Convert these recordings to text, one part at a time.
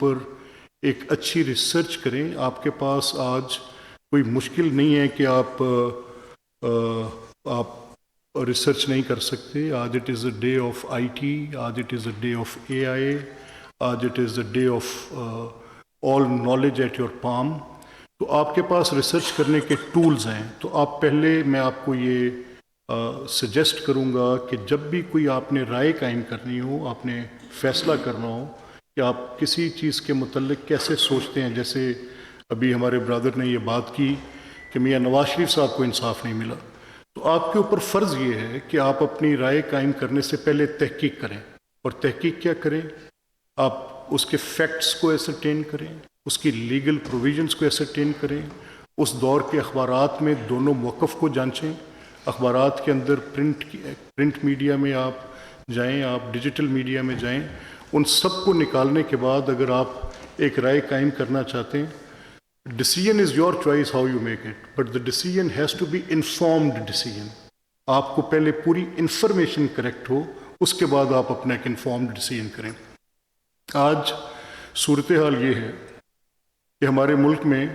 پر ایک اچھی ریسرچ کریں. آپ کے پاس آج کوئی مشکل نہیں ہے کہ آپ ریسرچ نہیں کر سکتے. آج it is a day of IT, آج it is a day of AI, آج it is a day of all knowledge at your palm. تو آپ کے پاس ریسرچ کرنے کے ٹولز ہیں. تو آپ پہلے میں آپ کو یہ سجیسٹ کروں گا کہ جب بھی کوئی آپ نے رائے قائم کرنی ہو, آپ نے فیصلہ کرنا ہو کہ آپ کسی چیز کے متعلق کیسے سوچتے ہیں. جیسے ابھی ہمارے برادر نے یہ بات کی کہ میاں نواز شریف صاحب کو انصاف نہیں ملا, تو آپ کے اوپر فرض یہ ہے کہ آپ اپنی رائے قائم کرنے سے پہلے تحقیق کریں. اور تحقیق کیا کریں؟ آپ اس کے فیکٹس کو ایسرٹین کریں, اس کی لیگل پروویژنس کو ایسرٹین کریں, اس دور کے اخبارات میں دونوں موقف کو جانچیں. اخبارات کے اندر پرنٹ میڈیا میں آپ جائیں, آپ ڈیجیٹل میڈیا میں جائیں, ان سب کو نکالنے کے بعد اگر آپ ایک رائے قائم کرنا چاہتے ہیں, decision is your choice how you make it, but the decision has to be informed decision. آپ کو پہلے پوری انفارمیشن کریکٹ ہو, اس کے بعد آپ اپنا ایک انفارمڈ ڈیسیژن کریں. آج صورتحال یہ ہے کہ ہمارے ملک میں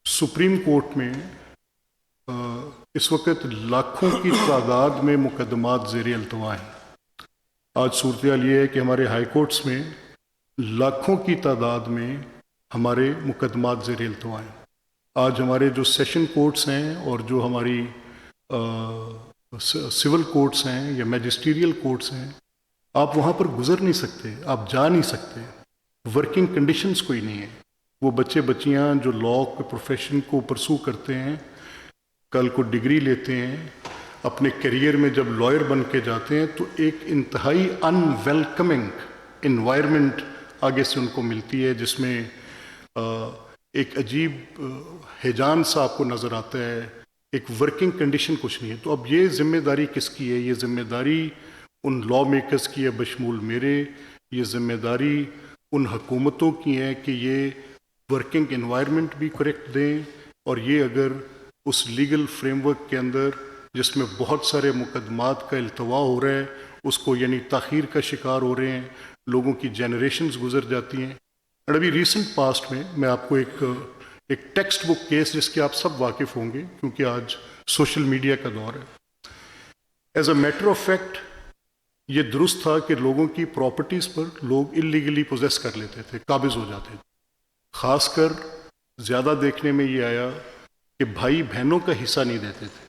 سپریم کورٹ میں اس وقت لاکھوں کی تعداد میں مقدمات زیر التوا ہیں. آج صورتحال یہ ہے کہ ہمارے ہائی کورٹس میں لاکھوں کی تعداد میں ہمارے مقدمات زیر التوا ہیں. آج ہمارے جو سیشن کورٹس ہیں اور جو ہماری سول کورٹس ہیں یا میجسٹیریل کورٹس ہیں, آپ وہاں پر گزر نہیں سکتے, آپ جا نہیں سکتے. ورکنگ کنڈیشنز کوئی نہیں ہے. وہ بچے بچیاں جو لاء کے پروفیشن کو پرسو کرتے ہیں, کل کو ڈگری لیتے ہیں, اپنے کیریئر میں جب لائر بن کے جاتے ہیں تو ایک انتہائی ان ویلکمنگ انوائرمنٹ آگے سے ان کو ملتی ہے, جس میں ایک عجیب ہیجان سا آپ کو نظر آتا ہے. ایک ورکنگ کنڈیشن کچھ نہیں ہے. تو اب یہ ذمہ داری کس کی ہے؟ یہ ذمہ داری ان لاء میکرز کی ہے بشمول میرے. یہ ذمہ داری ان حکومتوں کی ہے کہ یہ ورکنگ انوائرمنٹ بھی کریکٹ دیں, اور یہ اگر اس لیگل فریم ورک کے اندر جس میں بہت سارے مقدمات کا التوا ہو رہا ہے, اس کو یعنی تاخیر کا شکار ہو رہے ہیں, لوگوں کی جنریشنز گزر جاتی ہیں. اور ابھی ریسنٹ پاسٹ میں آپ کو ایک ٹیکسٹ بک کیس جس کے آپ سب واقف ہوں گے کیونکہ آج سوشل میڈیا کا دور ہے. As a matter of fact یہ درست تھا کہ لوگوں کی پراپرٹیز پر لوگ اللیگلی پوزیس کر لیتے تھے, قابض ہو جاتے تھے. خاص کر زیادہ دیکھنے میں یہ آیا کہ بھائی بہنوں کا حصہ نہیں دیتے تھے.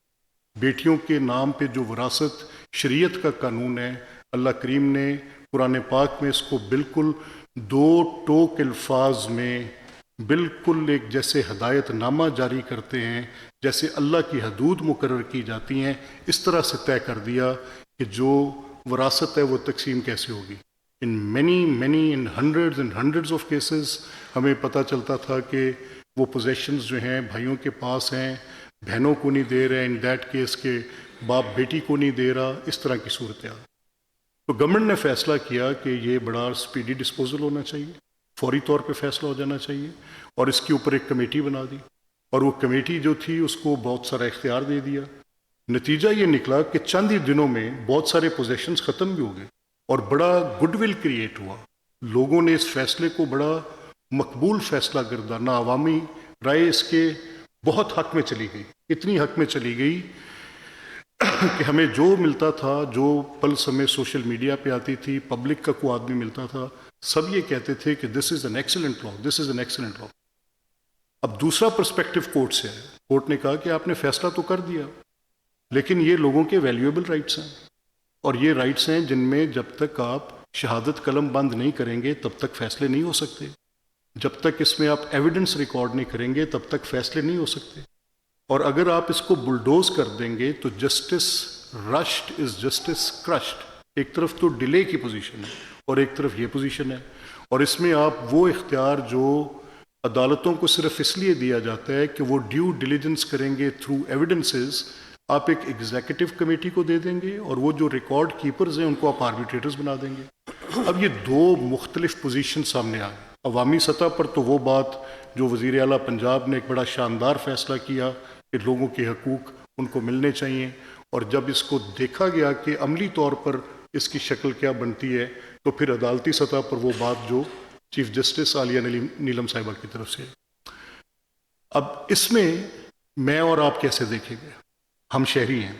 بیٹیوں کے نام پہ جو وراثت شریعت کا قانون ہے, اللہ کریم نے قرآن پاک میں اس کو بالکل دو ٹوک الفاظ میں بالکل ایک جیسے ہدایت نامہ جاری کرتے ہیں, جیسے اللہ کی حدود مقرر کی جاتی ہیں, اس طرح سے طے کر دیا کہ جو وراثت ہے وہ تقسیم کیسے ہوگی. ان ان ہنڈریڈز آف کیسز ہمیں پتہ چلتا تھا کہ وہ پوزیشنز جو ہیں بھائیوں کے پاس ہیں, بہنوں کو نہیں دے رہے, ان دیٹ کیس کے باپ بیٹی کو نہیں دے رہا, اس طرح کی صورتحال. تو گورنمنٹ نے فیصلہ کیا کہ یہ بڑا سپیڈی ڈسپوزل ہونا چاہیے, فوری طور پہ فیصلہ ہو جانا چاہیے, اور اس کے اوپر ایک کمیٹی بنا دی, اور وہ کمیٹی جو تھی اس کو بہت سارا اختیار دے دیا. نتیجہ یہ نکلا کہ چند ہی دنوں میں بہت سارے پوزیشنز ختم بھی ہو گئے اور بڑا گڈ ول کریٹ ہوا. لوگوں نے اس فیصلے کو بڑا مقبول فیصلہ گردانا, عوامی رائے اس کے بہت حق میں چلی گئی, اتنی حق میں چلی گئی کہ ہمیں جو ملتا تھا, جو پلس ہمیں سوشل میڈیا پہ آتی تھی, پبلک کا کوئی آدمی ملتا تھا, سب یہ کہتے تھے کہ this is an excellent law, this is an excellent law. اب دوسرا پرسپیکٹو کورٹ سے ہے. کورٹ نے کہا کہ آپ نے فیصلہ تو کر دیا, لیکن یہ لوگوں کے ویلیویبل رائٹس ہیں, اور یہ رائٹس ہیں جن میں جب تک آپ شہادت قلم بند نہیں کریں گے تب تک فیصلے نہیں ہو سکتے, جب تک اس میں آپ ایویڈنس ریکارڈ نہیں کریں گے تب تک فیصلے نہیں ہو سکتے. اور اگر آپ اس کو بلڈوز کر دیں گے تو جسٹس رشڈ از جسٹس کرشڈ. ایک طرف تو ڈیلے کی پوزیشن ہے اور ایک طرف یہ پوزیشن ہے, اور اس میں آپ وہ اختیار جو عدالتوں کو صرف اس لیے دیا جاتا ہے کہ وہ ڈیو ڈیلیجنس کریں گے تھرو ایویڈنسز, آپ ایک ایگزیکٹو کمیٹی کو دے دیں گے, اور وہ جو ریکارڈ کیپرز ہیں ان کو آپ آربیٹریٹرز بنا دیں گے. اب یہ دو مختلف پوزیشن سامنے آ گئی. عوامی سطح پر تو وہ بات جو وزیر اعلیٰ پنجاب نے ایک بڑا شاندار فیصلہ کیا کہ لوگوں کے حقوق ان کو ملنے چاہیے, اور جب اس کو دیکھا گیا کہ عملی طور پر اس کی شکل کیا بنتی ہے تو پھر عدالتی سطح پر وہ بات جو چیف جسٹس عالیہ نیلم صاحبہ کی طرف سے. اب اس میں میں اور آپ کیسے دیکھیں گے؟ ہم شہری ہیں،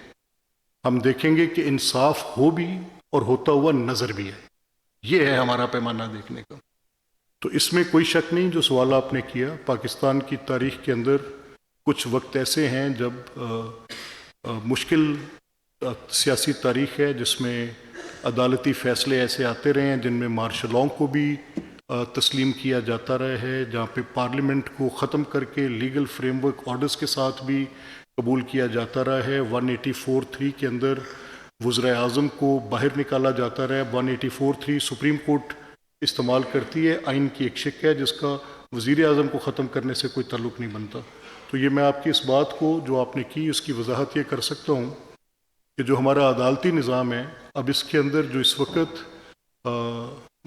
ہم دیکھیں گے کہ انصاف ہو بھی اور ہوتا ہوا نظر بھی ہے. یہ ہے ہمارا پیمانہ دیکھنے کا. تو اس میں کوئی شک نہیں، جو سوال آپ نے کیا، پاکستان کی تاریخ کے اندر کچھ وقت ایسے ہیں جب مشکل سیاسی تاریخ ہے، جس میں عدالتی فیصلے ایسے آتے رہے ہیں جن میں مارشل لاء کو بھی تسلیم کیا جاتا رہا ہے، جہاں پہ پارلیمنٹ کو ختم کر کے لیگل فریم ورک آرڈرز کے ساتھ بھی قبول کیا جاتا رہا ہے. 184(3) کے اندر وزراء اعظم کو باہر نکالا جاتا رہا ہے. 184(3) سپریم کورٹ استعمال کرتی ہے، آئین کی ایک شق ہے جس کا وزیر اعظم کو ختم کرنے سے کوئی تعلق نہیں بنتا. تو یہ میں آپ کی اس بات کو جو آپ نے کی اس کی وضاحت یہ کر سکتا ہوں کہ جو ہمارا عدالتی نظام ہے، اب اس کے اندر جو اس وقت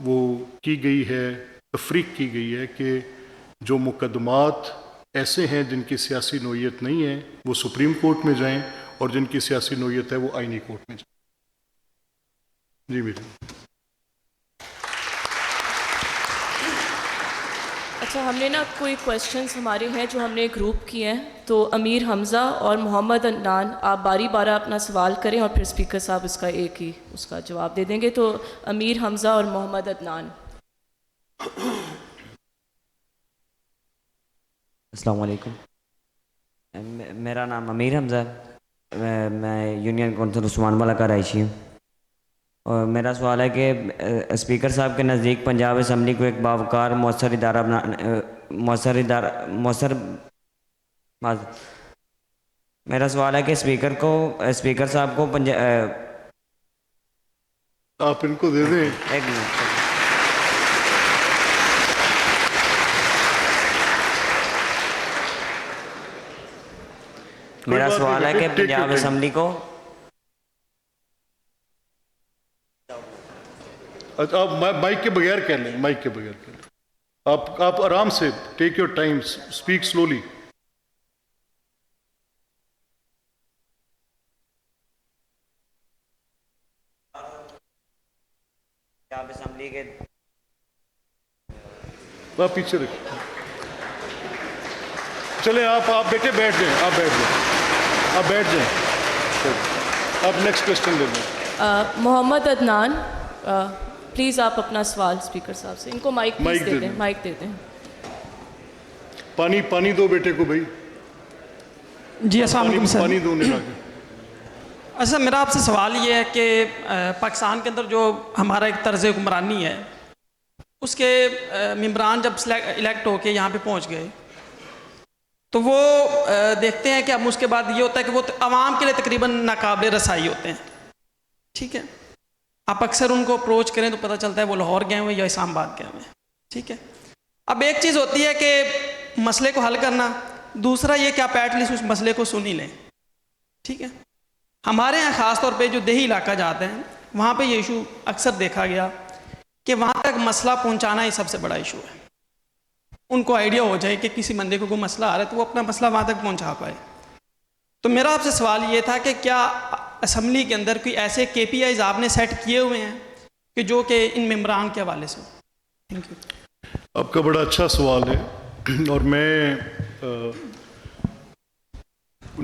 وہ کی گئی ہے، تفریق کی گئی ہے کہ جو مقدمات ایسے ہیں جن کی سیاسی نوعیت نہیں ہے وہ سپریم کورٹ میں جائیں، اور جن کی سیاسی نوعیت ہے وہ آئینی کورٹ میں جائیں. جی میڈم. اچھا، ہم نے نا کوئی کویشچنس ہمارے ہیں جو ہم نے گروپ کیے ہیں، تو امیر حمزہ اور محمد عدنان آپ باری بارہ اپنا سوال کریں اور پھر اسپیکر صاحب اس کا ایک ہی اس کا جواب دے دیں گے. تو امیر حمزہ اور محمد عدنان. السلام علیکم. میرا نام امیر حمزہ ہے، میں یونین کونسل عثمان والا کا رہائشی ہوں. اور میرا سوال ہے کہ اسپیکر صاحب کے نزدیک پنجاب اسمبلی کو ایک باوقار میرا سوال ہے کہ اسپیکر صاحب کو آپ ان کو دے دیں. ایک منٹ. میرا سوال ہے کہ پنجاب اسمبلی کو آپ مائک کے بغیر کہہ لیں، مائک کے بغیر کہہ لیں. آپ آرام سے، take your time, speak slowly. Punjab assembly کے آپ پیچھے رکھیں. چلیں آپ بیٹے بیٹھ جائیں، آپ بیٹھ جائیں. آپ نیکسٹ کوشچن لے لیں. محمد عدنان پلیز آپ اپنا سوال اسپیکر صاحب سے، ان کو مائک پلیز دے دیں، مائک دے دیں. پانی دو بیٹے کو بھائی. جی السلام علیکم سر. پانی دو نکال کے. اچھا، میرا آپ سے سوال یہ ہے کہ پاکستان کے اندر جو ہمارا ایک طرز حکمرانی ہے، اس کے ممبران جب الیکٹ ہو کے یہاں پہ پہنچ گئے تو وہ دیکھتے ہیں کہ اب اس کے بعد یہ ہوتا ہے کہ وہ عوام کے لیے تقریباً ناقابل رسائی ہوتے ہیں. ٹھیک ہے، آپ اکثر ان کو اپروچ کریں تو پتہ چلتا ہے وہ لاہور گئے ہوئے یا اسلام آباد گئے ہوئے ہیں. ٹھیک ہے، اب ایک چیز ہوتی ہے کہ مسئلے کو حل کرنا، دوسرا یہ کہ آپ ایٹ لیسٹ اس مسئلے کو سن ہی لیں. ٹھیک ہے، ہمارے یہاں خاص طور پہ جو دیہی علاقہ جاتے ہیں وہاں پہ یہ ایشو اکثر دیکھا گیا کہ وہاں تک مسئلہ پہنچانا ہی سب سے بڑا ایشو ہے. ان کو آئیڈیا ہو جائے کہ کسی بندے کو کوئی مسئلہ آ رہا ہے تو وہ اپنا مسئلہ وہاں تک پہنچا پائے. تو میرا آپ سے سوال یہ تھا کہ کیا اسمبلی کے اندر کوئی ایسے KPIs آپ نے سیٹ کیے ہوئے ہیں کہ جو کہ ان ممبران کے حوالے سے؟ Thank you. آپ کا بڑا اچھا سوال ہے، اور میں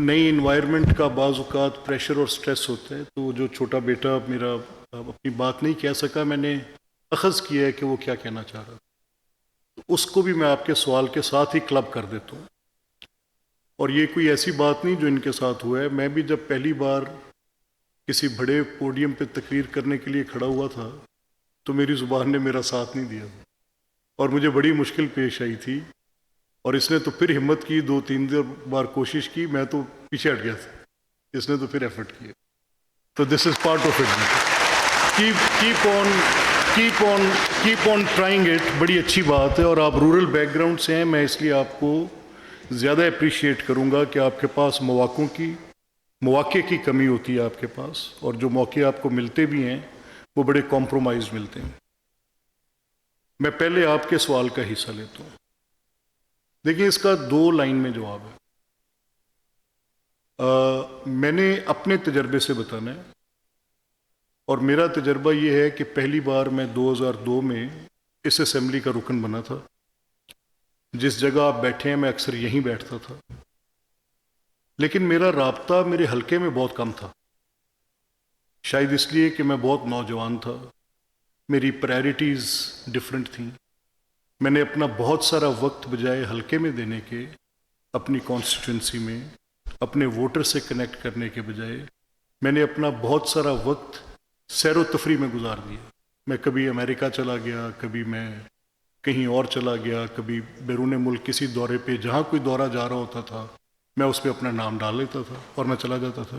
نئی انوائرمنٹ کا بعض اوقات پریشر اور سٹریس ہوتا ہے، تو جو چھوٹا بیٹا میرا اپنی بات نہیں کہہ سکا، میں نے اخذ کیا ہے کہ وہ کیا کہنا چاہ رہا تھا، اس کو بھی میں آپ کے سوال کے ساتھ ہی کلب کر دیتا ہوں. اور یہ کوئی ایسی بات نہیں جو ان کے ساتھ ہوا ہے. میں بھی جب پہلی بار کسی بڑے پوڈیم پہ تقریر کرنے کے لیے کھڑا ہوا تھا تو میری زبان نے میرا ساتھ نہیں دیا اور مجھے بڑی مشکل پیش آئی تھی، اور اس نے تو پھر ہمت کی، 2-3 بار کوشش کی، میں تو پیچھے ہٹ گیا تھا، اس نے تو پھر ایفرٹ کیا. تو this is part of it. Keep on trying it. بڑی اچھی بات ہے، اور آپ رورل بیک گراؤنڈ سے ہیں، میں اس لیے آپ کو زیادہ اپریشیٹ کروں گا کہ آپ کے پاس مواقع کی کمی ہوتی ہے آپ کے پاس، اور جو موقع آپ کو ملتے بھی ہیں وہ بڑے کمپرومائز ملتے ہیں. میں پہلے آپ کے سوال کا حصہ لیتا ہوں. دیکھیں، اس کا 2 لائن میں جواب ہے. میں نے اپنے تجربے سے بتانا ہے، اور میرا تجربہ یہ ہے کہ پہلی بار میں 2002 میں اس اسمبلی کا رکن بنا تھا. جس جگہ آپ بیٹھے ہیں میں اکثر یہیں بیٹھتا تھا، لیکن میرا رابطہ میرے حلقے میں بہت کم تھا. شاید اس لیے کہ میں بہت نوجوان تھا، میری پرائرٹیز ڈفرینٹ تھیں. میں نے اپنا بہت سارا وقت بجائے حلقے میں دینے کے، اپنی کانسٹیٹوئنسی میں اپنے ووٹر سے کنیکٹ کرنے کے بجائے میں نے اپنا بہت سارا وقت سیر و تفریح میں گزار دیا. میں کبھی امریکہ چلا گیا، کبھی میں کہیں اور چلا گیا، کبھی بیرون ملک کسی دورے پہ، جہاں کوئی دورہ جا رہا ہوتا تھا میں اس پہ اپنا نام ڈال لیتا تھا اور میں چلا جاتا تھا.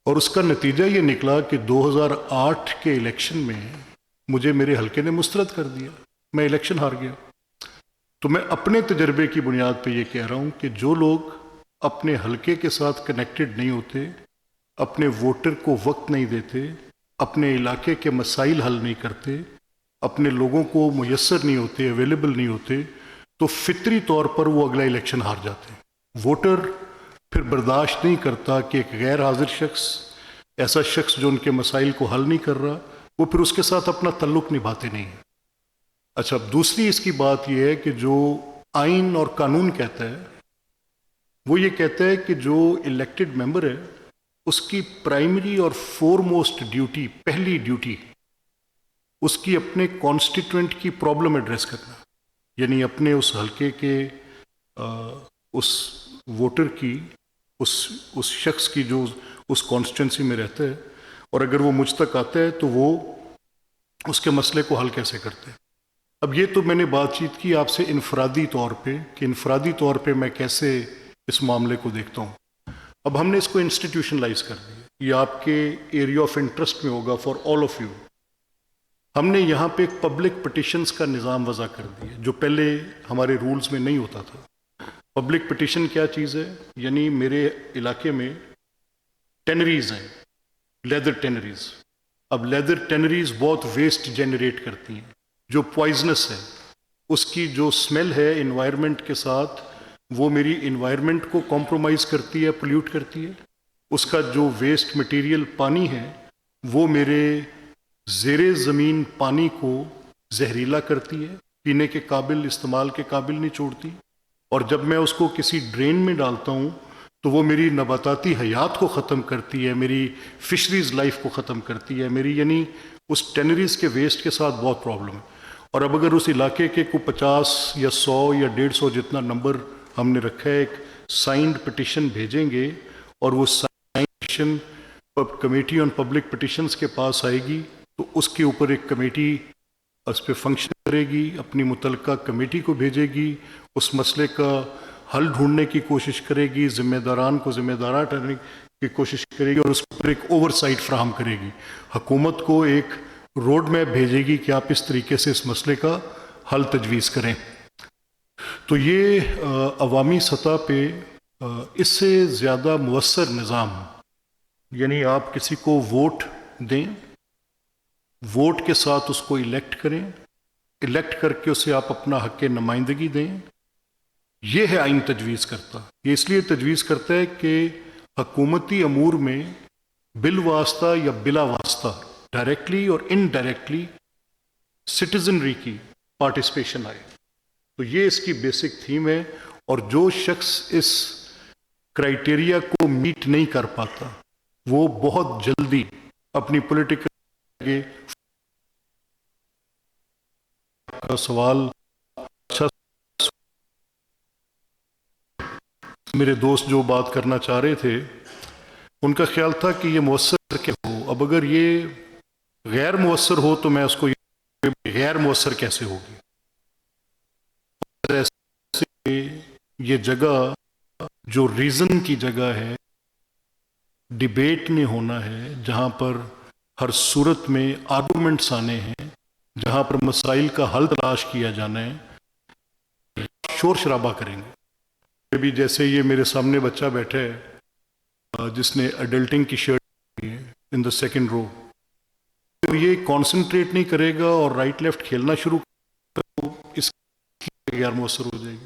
اور اس کا نتیجہ یہ نکلا کہ 2008 کے الیکشن میں مجھے میرے حلقے نے مسترد کر دیا، میں الیکشن ہار گیا. تو میں اپنے تجربے کی بنیاد پہ یہ کہہ رہا ہوں کہ جو لوگ اپنے حلقے کے ساتھ کنیکٹڈ نہیں ہوتے، اپنے ووٹر کو وقت نہیں دیتے، اپنے علاقے کے مسائل حل نہیں کرتے، اپنے لوگوں کو میسر نہیں ہوتے، اویلیبل نہیں ہوتے، تو فطری طور پر وہ اگلا الیکشن ہار جاتے ہیں. ووٹر پھر برداشت نہیں کرتا کہ ایک غیر حاضر شخص، ایسا شخص جو ان کے مسائل کو حل نہیں کر رہا، وہ پھر اس کے ساتھ اپنا تعلق نبھاتے نہیں ہیں. اچھا، دوسری اس کی بات یہ ہے کہ جو آئین اور قانون کہتا ہے، وہ یہ کہتا ہے کہ جو الیکٹڈ ممبر ہے اس کی پرائمری اور فور موسٹ ڈیوٹی، پہلی ڈیوٹی اس کی اپنے کانسٹیٹوئنٹ کی پرابلم ایڈریس کرنا، یعنی اپنے اس حلقے کے اس ووٹر کی، اس شخص کی جو اس کانسٹیٹوئنسی میں رہتا ہے، اور اگر وہ مجھ تک آتا ہے تو وہ اس کے مسئلے کو حل کیسے کرتے ہیں. اب یہ تو میں نے بات چیت کی آپ سے انفرادی طور پہ کہ انفرادی طور پہ میں کیسے اس معاملے کو دیکھتا ہوں. اب ہم نے اس کو انسٹیٹیوشنلائز کر دیا، یہ آپ کے ایریا آف انٹرسٹ میں ہوگا فار آل آف یو. ہم نے یہاں پہ ایک پبلک پٹیشنز کا نظام وضع کر دیا جو پہلے ہمارے رولز میں نہیں ہوتا تھا. پبلک پٹیشن کیا چیز ہے؟ یعنی میرے علاقے میں ٹینریز ہیں، لیدر ٹینریز. اب لیدر ٹینریز بہت ویسٹ جنریٹ کرتی ہیں جو پوائزنس ہے، اس کی جو سمیل ہے انوائرمنٹ کے ساتھ، وہ میری انوائرمنٹ کو کمپرومائز کرتی ہے، پولیوٹ کرتی ہے. اس کا جو ویسٹ مٹیریل پانی ہے وہ میرے زیر زمین پانی کو زہریلا کرتی ہے، پینے کے قابل، استعمال کے قابل نہیں چھوڑتی. اور جب میں اس کو کسی ڈرین میں ڈالتا ہوں تو وہ میری نباتاتی حیات کو ختم کرتی ہے، میری فشریز لائف کو ختم کرتی ہے، میری یعنی اس ٹینریز کے ویسٹ کے ساتھ بہت پرابلم ہے. اور اب اگر اس علاقے کے کو 50 یا 100 یا 150 جتنا نمبر ہم نے رکھا ہے، ایک سائنڈ پٹیشن بھیجیں گے اور وہ signed petition committee on public petitions کے پاس آئے گی تو اس کے اوپر ایک کمیٹی اس پہ فنکشن کرے گی، اپنی متعلقہ کمیٹی کو بھیجے گی، اس مسئلے کا حل ڈھونڈنے کی کوشش کرے گی، ذمہ داران کو ذمہ دارہ ٹھہرانے کی کوشش کرے گی اور اس پر ایک اوور سائٹ فراہم کرے گی. حکومت کو ایک روڈ میپ بھیجے گی کہ آپ اس طریقے سے اس مسئلے کا حل تجویز کریں. تو یہ عوامی سطح پہ اس سے زیادہ مؤثر نظام، یعنی آپ کسی کو ووٹ دیں، ووٹ کے ساتھ اس کو الیکٹ کریں، الیکٹ کر کے اسے آپ اپنا حق نمائندگی دیں، یہ ہے آئین تجویز کرتا. یہ اس لیے تجویز کرتا ہے کہ حکومتی امور میں بالواسطہ یا بلا واسطہ، ڈائریکٹلی اور انڈائریکٹلی سٹیزنری کی پارٹیسپیشن آئے. تو یہ اس کی بیسک تھیم ہے. اور جو شخص اس کرائیٹیریا کو میٹ نہیں کر پاتا وہ بہت جلدی اپنی پولیٹیکل کا سوال اچھا. میرے دوست جو بات کرنا چاہ رہے تھے ان کا خیال تھا کہ یہ مؤثر کیا ہو. اب اگر یہ غیر مؤثر ہو تو میں اس کو غیر مؤثر کیسے ہوگی. یہ جگہ جو ریزن کی جگہ ہے، ڈیبیٹ نہیں ہونا ہے، جہاں پر ہر صورت میں آرگومنٹس آنے ہیں، جہاں پر مسائل کا حل تلاش کیا جانا ہے، شور شرابہ کریں گے. ابھی جیسے یہ میرے سامنے بچہ بیٹھا ہے جس نے اڈلٹنگ کی shirt in the second row, تو یہ کانسنٹریٹ نہیں کرے گا اور رائٹ لیفٹ کھیلنا شروع کرے، اس کی غیر مؤثر ہو جائے گی.